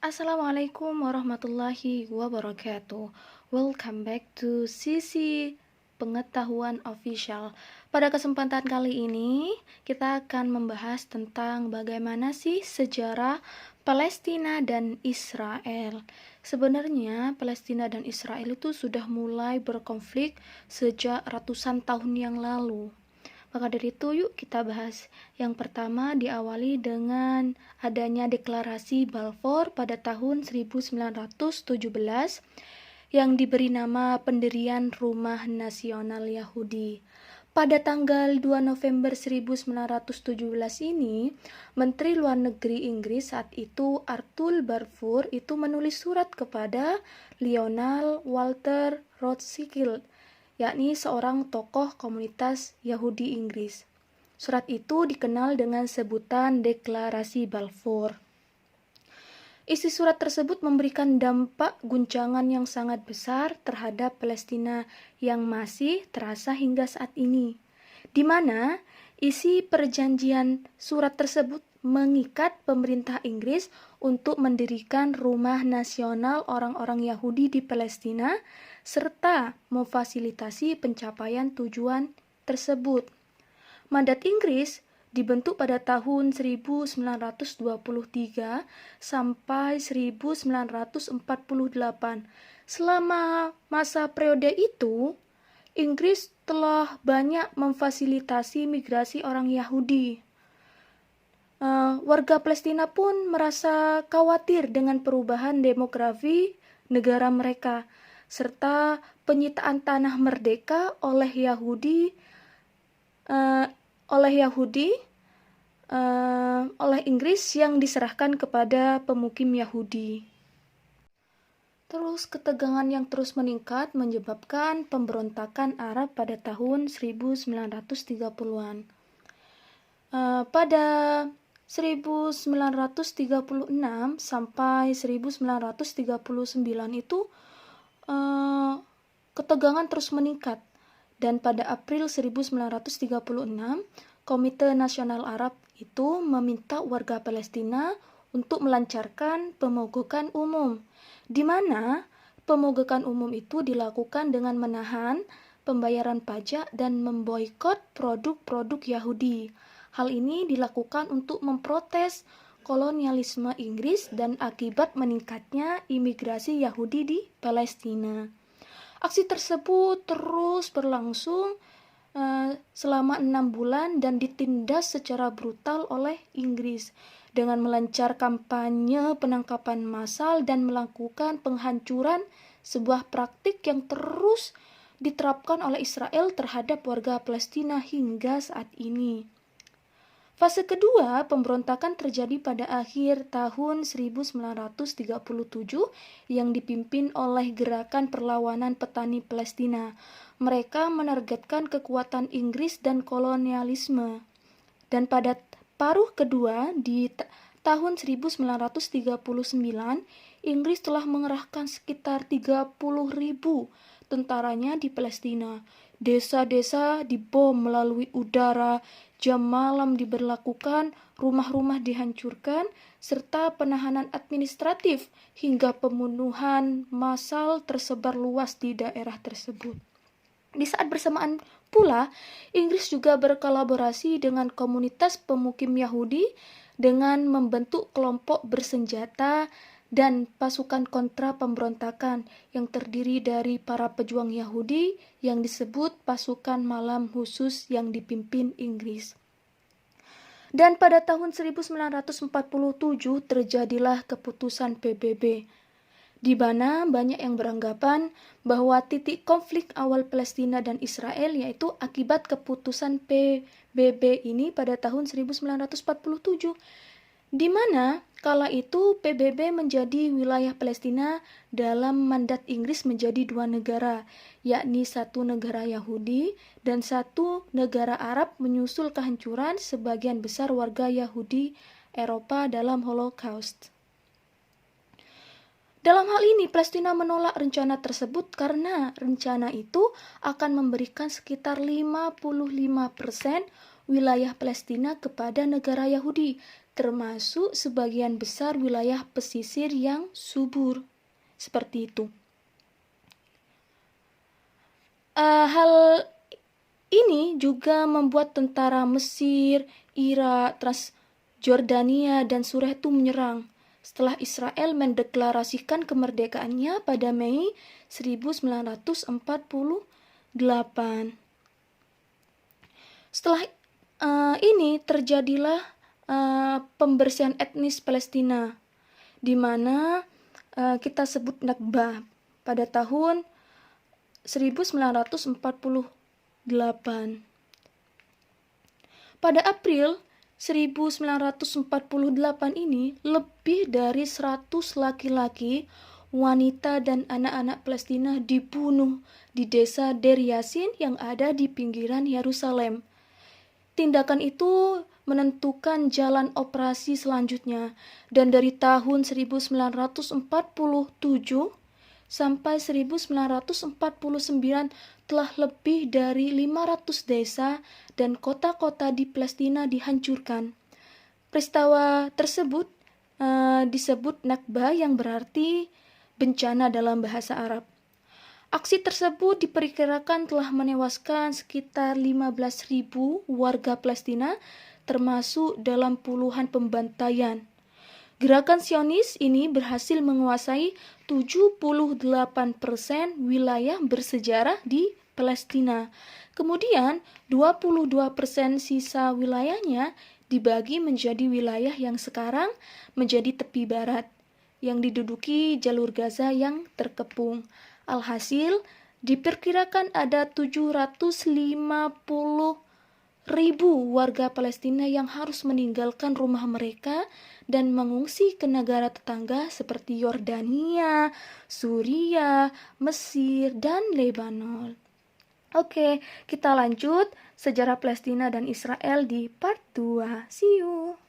Assalamualaikum warahmatullahi wabarakatuh. Welcome back to Sisi Pengetahuan Official. Pada kesempatan kali ini, kita akan membahas tentang bagaimana sih sejarah Palestina dan Israel. Sebenarnya, Palestina dan Israel itu sudah mulai berkonflik sejak ratusan tahun yang lalu. Maka dari itu yuk kita bahas. Yang pertama diawali dengan adanya deklarasi Balfour pada tahun 1917 yang diberi nama pendirian Rumah Nasional Yahudi. Pada tanggal 2 November 1917 ini, Menteri Luar Negeri Inggris saat itu Arthur Balfour itu menulis surat kepada Lionel Walter Rothschild, yakni seorang tokoh komunitas Yahudi Inggris. Surat itu dikenal dengan sebutan Deklarasi Balfour. Isi surat tersebut memberikan dampak guncangan yang sangat besar terhadap Palestina yang masih terasa hingga saat ini, di mana isi perjanjian surat tersebut mengikat pemerintah Inggris untuk mendirikan rumah nasional orang-orang Yahudi di Palestina serta memfasilitasi pencapaian tujuan tersebut. Mandat Inggris dibentuk pada tahun 1923 sampai 1948. Selama masa periode itu, Inggris telah banyak memfasilitasi migrasi orang Yahudi. Warga Palestina pun merasa khawatir dengan perubahan demografi negara mereka, serta penyitaan tanah merdeka oleh Yahudi oleh Inggris yang diserahkan kepada pemukim Yahudi. Terus ketegangan yang terus meningkat menyebabkan pemberontakan Arab pada tahun 1930-an. Pada 1936 sampai 1939 itu ketegangan terus meningkat, dan pada April 1936 Komite Nasional Arab itu meminta warga Palestina untuk melancarkan pemogokan umum, di mana pemogokan umum itu dilakukan dengan menahan pembayaran pajak dan memboikot produk-produk Yahudi. Hal ini dilakukan untuk memprotes kolonialisme Inggris dan akibat meningkatnya imigrasi Yahudi di Palestina. Aksi tersebut terus berlangsung selama 6 bulan dan ditindas secara brutal oleh Inggris dengan melancar kampanye penangkapan massal dan melakukan penghancuran, sebuah praktik yang terus diterapkan oleh Israel terhadap warga Palestina hingga saat ini. Fase kedua pemberontakan terjadi pada akhir tahun 1937 yang dipimpin oleh Gerakan Perlawanan Petani Palestina. Mereka menargetkan kekuatan Inggris dan kolonialisme. Dan pada paruh kedua di tahun 1939, Inggris telah mengerahkan sekitar 30.000 tentaranya di Palestina. Desa-desa dibom melalui udara, jam malam diberlakukan, rumah-rumah dihancurkan, serta penahanan administratif hingga pembunuhan massal tersebar luas di daerah tersebut. Di saat bersamaan pula, Inggris juga berkolaborasi dengan komunitas pemukim Yahudi dengan membentuk kelompok bersenjata dan pasukan kontra pemberontakan yang terdiri dari para pejuang Yahudi yang disebut pasukan malam khusus yang dipimpin Inggris. Dan pada tahun 1947 terjadilah keputusan PBB, di mana banyak yang beranggapan bahwa titik konflik awal Palestina dan Israel yaitu akibat keputusan PBB ini pada tahun 1947, di mana kala itu PBB menjadi wilayah Palestina dalam mandat Inggris menjadi dua negara, yakni satu negara Yahudi dan satu negara Arab, menyusul kehancuran sebagian besar warga Yahudi Eropa dalam Holocaust. Dalam hal ini, Palestina menolak rencana tersebut karena rencana itu akan memberikan sekitar 55% wilayah Palestina kepada negara Yahudi. termasuk sebagian besar wilayah pesisir yang subur. Seperti itu. Hal ini juga membuat tentara Mesir, Irak, Jordania, dan Suriah itu menyerang setelah Israel mendeklarasikan kemerdekaannya pada Mei 1948. Setelah ini terjadilah pembersihan etnis Palestina, di mana kita sebut Nakba pada tahun 1948. Pada April 1948 ini, lebih dari 100 laki-laki, wanita, dan anak-anak Palestina dibunuh di desa Der Yasin yang ada di pinggiran Yerusalem. Tindakan itu menentukan jalan operasi selanjutnya, dan dari tahun 1947 sampai 1949 telah lebih dari 500 desa dan kota-kota di Palestina dihancurkan. Peristiwa tersebut disebut Nakba, yang berarti bencana dalam bahasa Arab. Aksi tersebut diperkirakan telah menewaskan sekitar 15.000 warga Palestina, termasuk dalam puluhan pembantaian. Gerakan Zionis ini berhasil menguasai 78% wilayah bersejarah di Palestina. Kemudian 22% sisa wilayahnya dibagi menjadi wilayah yang sekarang menjadi tepi barat, yang diduduki jalur Gaza yang terkepung. Alhasil, diperkirakan ada 750.000 warga Palestina yang harus meninggalkan rumah mereka dan mengungsi ke negara tetangga seperti Yordania, Suriah, Mesir, dan Lebanon. Oke, kita lanjut sejarah Palestina dan Israel di part 2. See you!